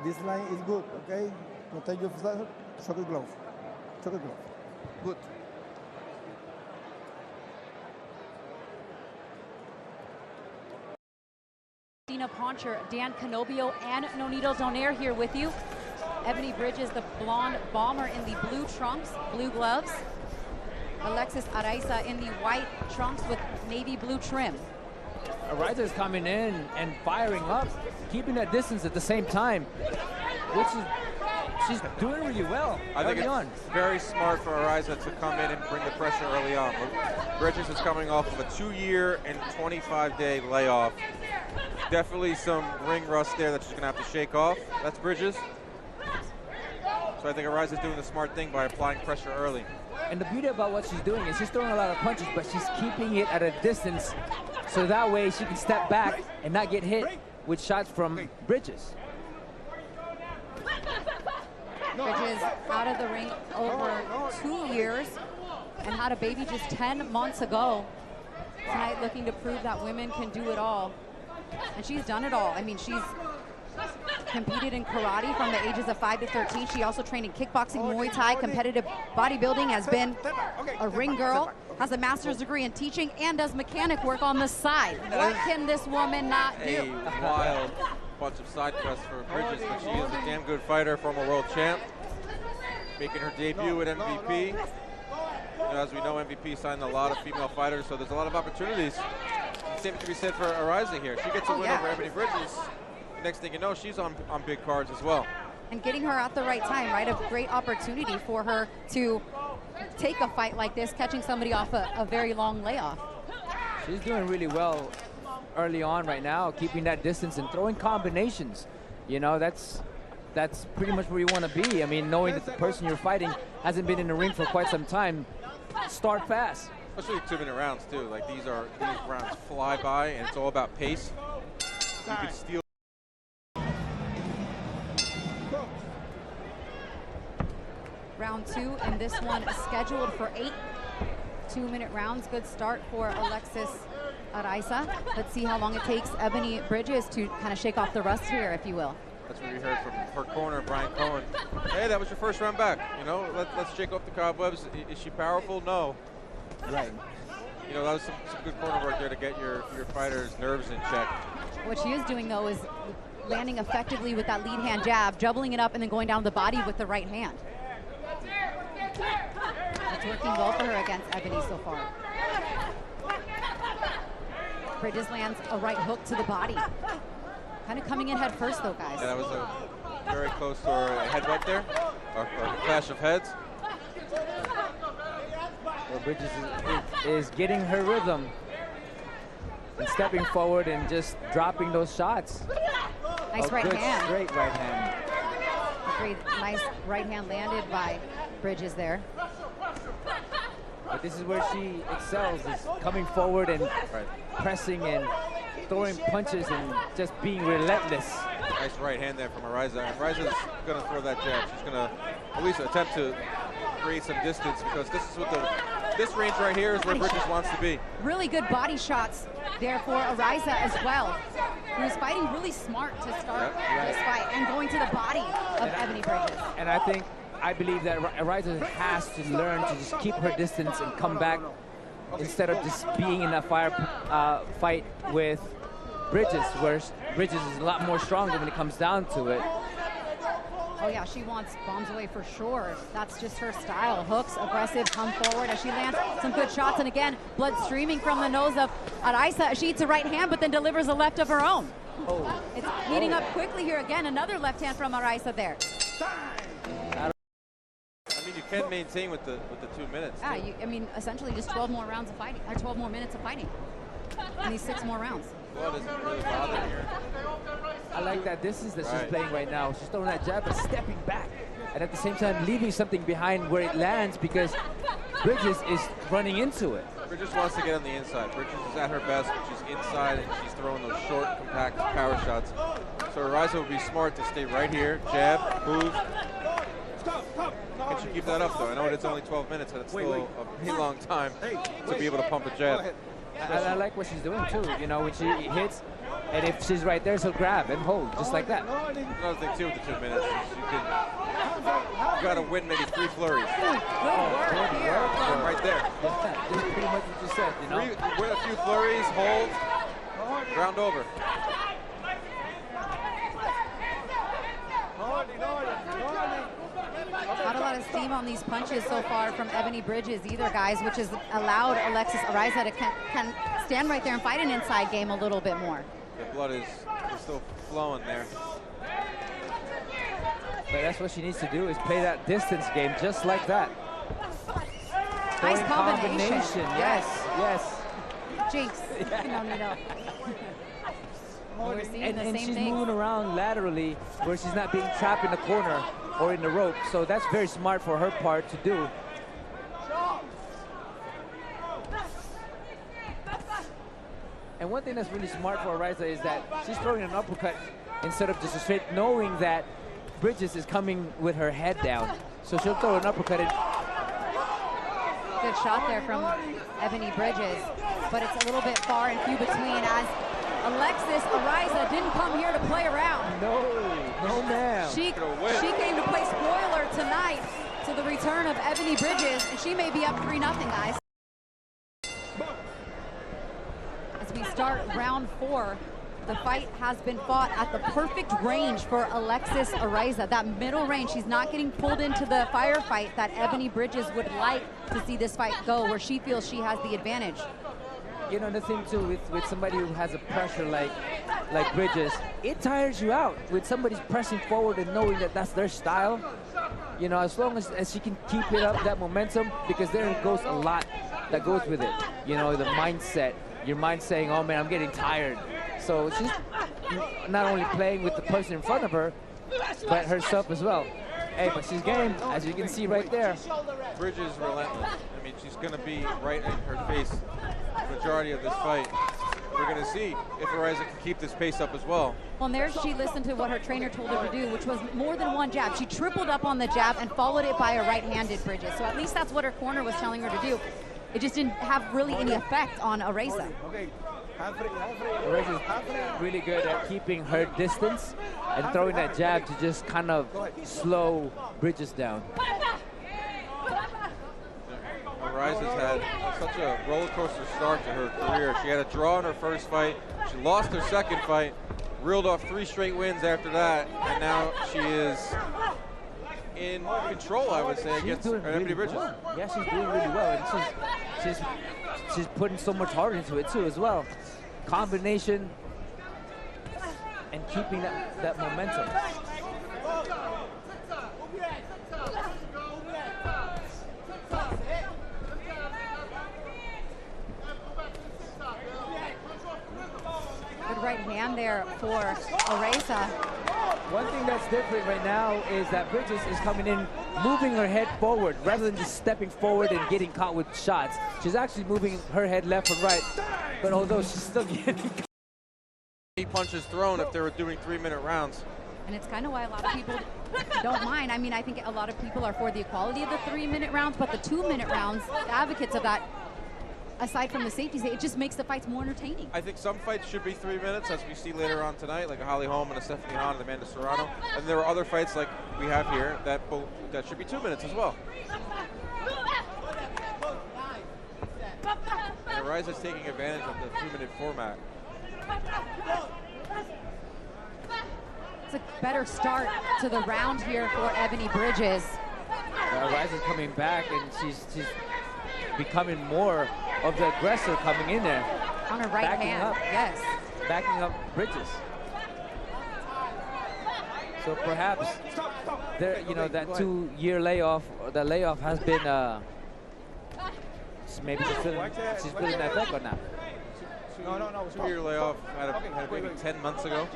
This line is good, okay? Protect yourself. Chocolate glove. Chocolate glove. Good. Poncher, Dan Canobio, and Nonito Donaire here with you. Ebanie Bridges, the blonde bomber in the blue trunks, blue gloves. Alexis Araiza in the white trunks with navy blue trim. Araiza is coming in and firing up, keeping that distance at the same time, which is, she's doing really well. I think it's very smart for Araiza to come in and bring the pressure early on. Bridges is coming off of a 2-year and 25-day layoff. Definitely some ring rust there that she's going to have to shake off. That's Bridges. So I think Araiza is doing the smart thing by applying pressure early. And the beauty about what she's doing is she's throwing a lot of punches, but she's keeping it at a distance so that way she can step back and not get hit with shots from Bridges. Bridges out of the ring over 2 years and had a baby just 10 months ago. Tonight looking to prove that women can do it all. And she's done it all. I mean, she's competed in karate from the ages of 5 to 13. She also trained in kickboxing, Muay Thai, competitive bodybuilding, has been a ring girl, has a master's degree in teaching, and does mechanic work on the side. What can this woman not do? A wild bunch of side thrusts for Bridges, but she is a damn good fighter, former world champ, making her debut at MVP. You know, as we know, MVP signed a lot of female fighters, so there's a lot of opportunities. Same to be said for Araiza here. She gets a win over Ebanie Bridges. Next thing you know, she's on big cards as well. And getting her at the right time, right? A great opportunity for her to take a fight like this, catching somebody off a very long layoff. She's doing really well early on right now, keeping that distance and throwing combinations. You know, that's pretty much where you want to be. I mean, knowing that the person you're fighting hasn't been in the ring for quite some time, start fast. Especially 2-minute rounds too. Like these rounds fly by, and it's all about pace. You can steal. Round 2, and this one is scheduled for 8 2-minute rounds. Good start for Alexis Araiza. Let's see how long it takes Ebanie Bridges to kind of shake off the rust here, if you will. That's what we heard from her corner, Brian Cohen. Hey, that was your first round back. You know, let's shake off the cobwebs. Is she powerful? No. Right. You know, that was some good corner work there to get your fighter's nerves in check. What she is doing, though, is landing effectively with that lead hand jab, doubling it up, and then going down the body with the right hand. It's working well for her against Ebanie so far. Bridges lands a right hook to the body. Kind of coming in head first, though, guys. Yeah, that was a very close to a headbutt there, or clash of heads. Well, Bridges is getting her rhythm and stepping forward and just dropping those shots. Nice right hand. Straight right hand. Great, nice right hand landed by Bridges there. But this is where she excels, is coming forward and pressing and throwing punches and just being relentless. Nice right hand there from Araiza. And Araiza's going to throw that jab. She's going to at least attempt to create some distance, because this is what this range right here is where Bridges wants to be. Really good body shots there for Araiza as well, who's fighting really smart to start this fight and going to the body of Ebanie Bridges. And I believe that Araiza has to learn to just keep her distance and come back instead of just being in that fight with Bridges, where Bridges is a lot more stronger when it comes down to it. Oh yeah, she wants bombs away for sure. That's just her style. Hooks, aggressive, come forward as she lands some good shots. And again, blood streaming from the nose of Araiza. She eats a right hand, but then delivers a left of her own. Oh. It's heating up quickly here again. Another left hand from Araiza there. I mean, you can maintain with the 2 minutes. Yeah, I mean, essentially just 12 more rounds of fighting, or 12 more minutes of fighting in these 6 more rounds. Blood isn't really bothering here. I like that distance that she's playing right now. She's throwing that jab, but stepping back, and at the same time leaving something behind where it lands, because Bridges is running into it. Bridges wants to get on the inside. Bridges is at her best when she's inside and she's throwing those short, compact power shots. So Araiza would be smart to stay right here, jab, move. Can she keep that up, though? I know it's only 12 minutes, and it's still a pretty long time to be able to pump a jab. I like what she's doing too. You know, when she hits, And if she's right there, she'll grab and hold, just like that. Another thing too with the 2 minutes, you got to win maybe 3 flurries. Good work here. Right there. Yeah, just pretty much what you said, you know. Win a few flurries, hold, round over. Not a lot of steam on these punches so far from Ebanie Bridges either, guys, which has allowed Alexis Araiza to can stand right there and fight an inside game a little bit more. The blood is still flowing there. But that's what she needs to do, is play that distance game just like that. Nice combination. Yes. Jinx. No. We're seeing the And same she's thing. moving around laterally where she's not being trapped in the corner or in the rope. So that's very smart for her part to do. And one thing that's really smart for Araiza is that she's throwing an uppercut instead of just a straight, knowing that Bridges is coming with her head down. So she'll throw an uppercut. Good shot there from Ebanie Bridges, but it's a little bit far and few between as Alexis Araiza didn't come here to play around. No ma'am. She came to play spoiler tonight to the return of Ebanie Bridges, and she may be up 3-0, guys. As we start round 4, the fight has been fought at the perfect range for Alexis Araiza. That middle range, she's not getting pulled into the firefight that Ebanie Bridges would like to see this fight go, where she feels she has the advantage. You know, the thing too with somebody who has a pressure like Bridges, it tires you out with somebody's pressing forward and knowing that that's their style. You know, as long as she can keep it up, that momentum, because there goes a lot that goes with it. You know, the mindset, your mind saying, oh man, I'm getting tired. So she's not only playing with the person in front of her, but herself as well. Hey, but she's game, as you can see right there. Bridges relentless. I mean, she's going to be right in her face the majority of this fight. We're going to see if Araiza can keep this pace up as well. Well, and there she listened to what her trainer told her to do, which was more than one jab. She tripled up on the jab and followed it by a right-handed Bridges. So at least that's what her corner was telling her to do. It just didn't have really any effect on Araiza. Araiza's really good at keeping her distance and throwing that jab to just kind of slow Bridges down. Araiza's had such a roller coaster start to her career. She had a draw in her first fight. She lost her second fight, reeled off 3 straight wins after that, and now she is in control, I would say, against Ebanie Bridges. Well. Yeah, she's doing really well, and she's putting so much heart into it too as well. Combination and keeping that momentum. Good right hand there for Araiza. One thing that's different right now is that Bridges is coming in, moving her head forward rather than just stepping forward and getting caught with shots. She's actually moving her head left and right, but although she's still getting 8 punches thrown if they were doing 3-minute rounds. And it's kind of why a lot of people don't mind. I mean, I think a lot of people are for the equality of the 3-minute rounds, but the 2-minute rounds, the advocates of that, aside from the safeties, it just makes the fights more entertaining. I think some fights should be 3 minutes, as we see later on tonight, like a Holly Holm and a Stephanie Hahn and Amanda Serrano. And there are other fights like we have here that should be 2 minutes as well. And Araiza's taking advantage of the 2-minute format. It's a better start to the round here for Ebanie Bridges. Araiza's coming back, and she's becoming more of the aggressor coming in there. On her right hand, yes. Backing up Bridges. So perhaps there, you know, that 2-year layoff, the layoff has been maybe she's feeling that back or not. No. 2-year layoff had maybe 10 months ago.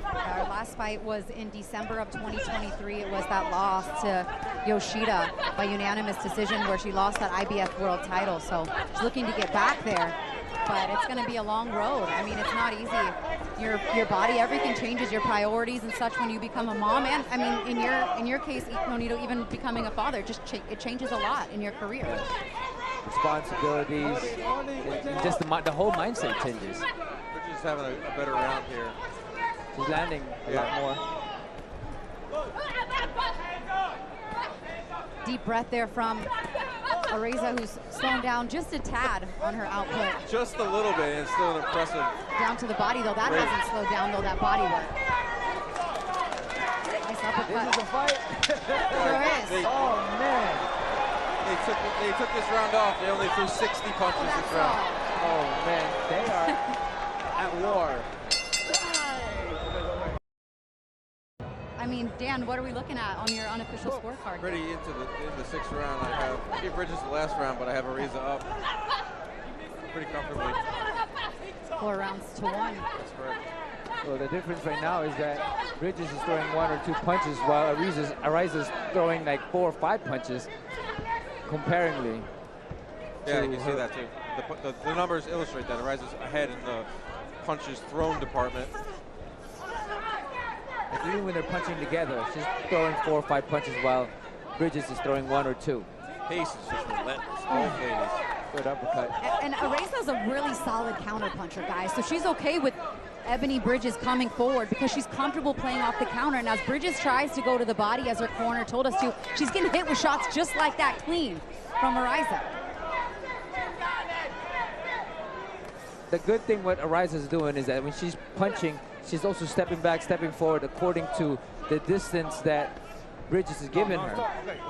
Our last fight was in December of 2023. It was that loss to Yoshida by unanimous decision where she lost that IBF world title. So she's looking to get back there, but it's going to be a long road. I mean, it's not easy. Your body, everything changes, your priorities and such when you become a mom. And I mean, in your case, Nonito, even becoming a father, it changes a lot in your career. Responsibilities, and just the whole mindset changes. Bridges Bridges having a better round here. She's landing a lot more. Deep breath there from Araiza, who's slowing down just a tad on her output. Just a little bit, and it's still an impressive. Down to the body, though. That hasn't slowed down, though, that body work. Nice uppercut. This is a fight. Sure is. Oh, man. They took this round off. They only threw 60 punches this round. Oh, man. They are at war. I mean, Dan, what are we looking at on your unofficial scorecard? Pretty into the 6th round. I gave Bridges the last round, but I have Araiza up pretty comfortably. 4 rounds to 1. That's correct. Well, the difference right now is that Bridges is throwing 1 or 2 punches, while Araiza's throwing like 4 or 5 punches, comparingly. Yeah, you can see that too. The numbers illustrate that. Araiza's ahead in the punches thrown department. Like even when they're punching together, she's throwing 4 or 5 punches, while Bridges is throwing 1 or 2. Pace is just relentless. Both ladies. Good uppercut. And Araiza's a really solid counter puncher, guys. So she's okay with Ebanie Bridges coming forward because she's comfortable playing off the counter. And as Bridges tries to go to the body, as her corner told us to, she's getting hit with shots just like that, clean from Araiza. The good thing what Araiza's doing is that when she's punching, she's also stepping back, stepping forward according to the distance that Bridges is giving her.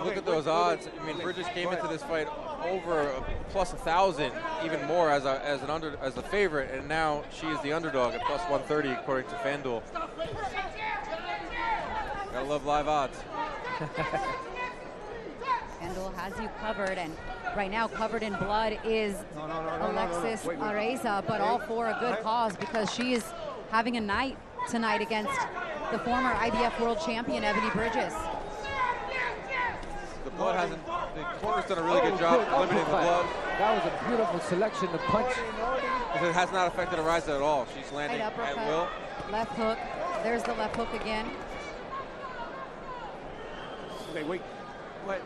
Look at those odds. I mean, Bridges came into this fight over plus 1,000, even more as a favorite, and now she is the underdog at plus 130 according to FanDuel. Gotta love live odds. FanDuel has you covered, and right now covered in blood is Alexis Araiza, but all for a good cause because she is having a night tonight against the former IBF world champion Ebanie Bridges. The blood hasn't. The corner's done a really good job limiting the blood. That was a beautiful selection of punch. It has not affected Araiza at all. She's landing at will. Left hook. There's the left hook again. Okay, wait. What?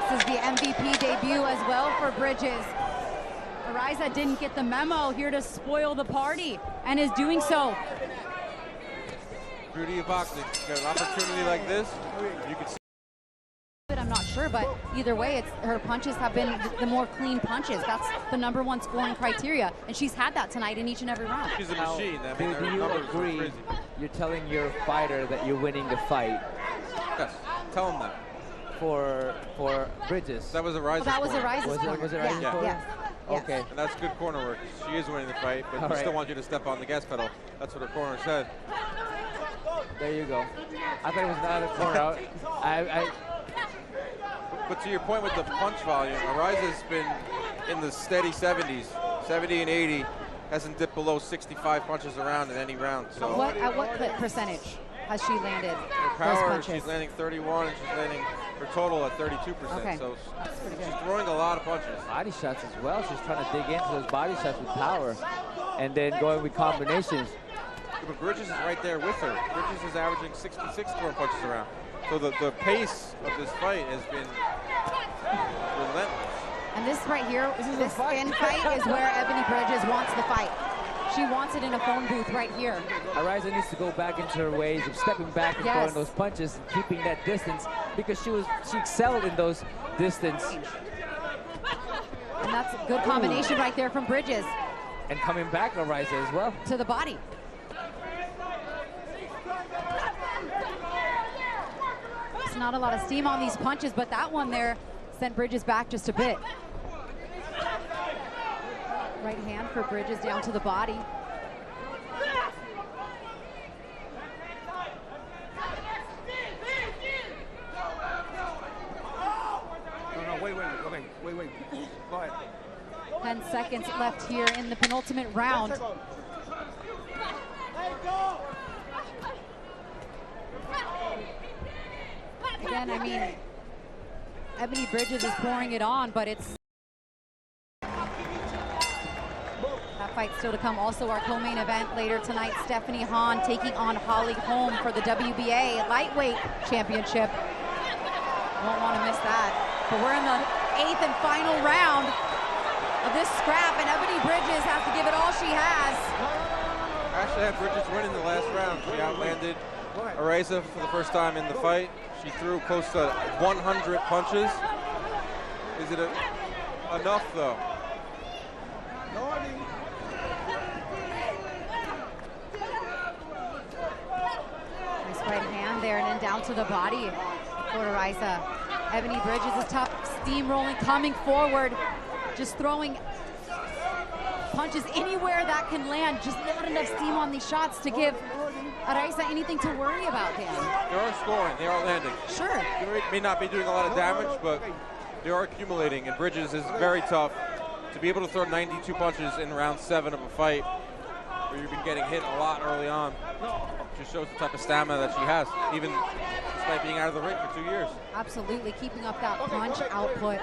This is the MVP debut as well for Bridges. Araiza didn't get the memo here to spoil the party and is doing so. Beauty of boxing. You got an opportunity like this, you can see. I'm not sure, but either way, her punches have been the more clean punches. That's the #1 scoring criteria, and she's had that tonight in each and every round. She's a machine. I mean, Do you agree you're telling your fighter that you're winning the fight? Yes, tell him that. For Bridges. That was Araiza's That was corner. Araiza's corner. Was it Araiza's yeah, corner? Yes. Okay. And that's good corner work. She is winning the fight, but we still want you to step on the gas pedal. That's what her corner said. There you go. I thought it was not a corner out. But to your point with the punch volume, Araiza's been in the steady 70s, 70 and 80, hasn't dipped below 65 punches around in any round. So At what percentage has she landed her those power, punches? she's landing 31, and she's landing her total at 32%. Okay. So That's pretty good. she's throwing a lot of punches. Body shots as well. She's trying to dig into those body shots with power, and then going with combinations. But Bridges is right there with her. Bridges is averaging 66 throwing punches around. So the pace of this fight has been relentless. And this right here, this end fight is where Ebanie Bridges wants the fight. She wants it in a phone booth right here. Araiza needs to go back into her ways of stepping back and throwing those punches and keeping that distance, because she excelled in those distance. And that's a good combination right there from Bridges. And coming back, Araiza as well. To the body. There's not a lot of steam on these punches, but that one there sent Bridges back just a bit. Right hand for Bridges down to the body. No, wait. Okay, wait. Go ahead. 10 seconds left here in the penultimate round. Again, I mean, Ebanie Bridges is pouring it on, but it's that fight still to come. Also, our co-main event later tonight, Stephanie Hahn taking on Holly Holm for the WBA lightweight championship. Won't want to miss that. But we're in the 8th and final round. of this scrap, and Ebanie Bridges has to give it all she has. I actually had Bridges win in the last round. She outlanded Araiza for the first time in the fight. She threw close to 100 punches. Is it enough, though? Nice right hand there, and then down to the body for Araiza. Ebanie Bridges is tough, steamrolling, coming forward, just throwing punches anywhere that can land. Just not enough steam on these shots to give Araiza anything to worry about, Dan. They are scoring. They are landing. Sure. They may not be doing a lot of damage, but they are accumulating, and Bridges is very tough. To be able to throw 92 punches in round 7 of a fight where you've been getting hit a lot early on just shows the type of stamina that she has, even despite being out of the ring for 2 years. Absolutely, keeping up that punch output.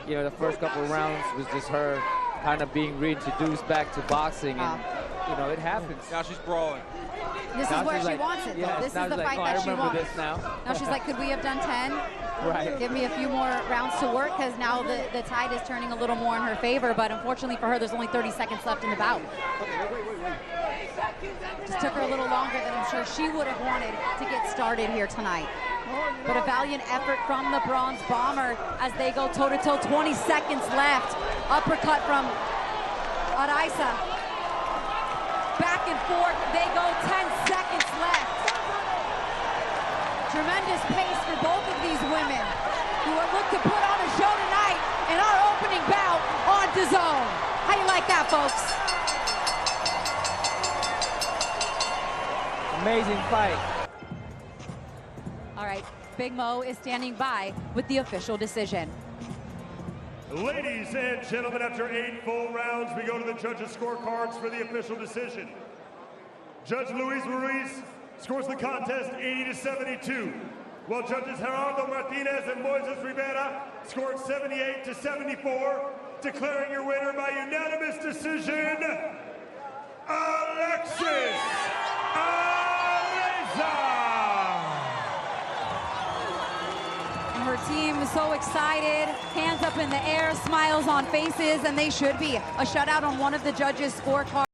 You know, the first couple of rounds was just her kind of being reintroduced back to boxing, and you know, it happens. Now she's brawling. This Now is where she's she like, wants it, though. yes, This is now the she's like, fight oh, that I she remember wants. this now. Now she's like, could we have done 10? Right. Give me a few more rounds to work, because now the tide is turning a little more in her favor, but unfortunately for her, there's only 30 seconds left in the bout. Just took her a little longer than I'm sure she would have wanted to get started here tonight. But a valiant effort from the Bronze Bomber as they go toe-to-toe, 20 seconds left. Uppercut from Araiza. Back and forth, they go, 10 seconds left. Tremendous pace for both of these women who are looking to put on a show tonight in our opening bout on DAZN. How you like that, folks? Amazing fight. All right, Big Mo is standing by with the official decision. Ladies and gentlemen, after 8 full rounds, we go to the judges' scorecards for the official decision. Judge Luis Ruiz scores the contest 80-72, while judges Gerardo Martinez and Moises Rivera scored 78-74, declaring your winner by unanimous decision, Alexis Araiza. Her team is so excited, hands up in the air, smiles on faces, and they should be. A shutout on one of the judges' scorecards.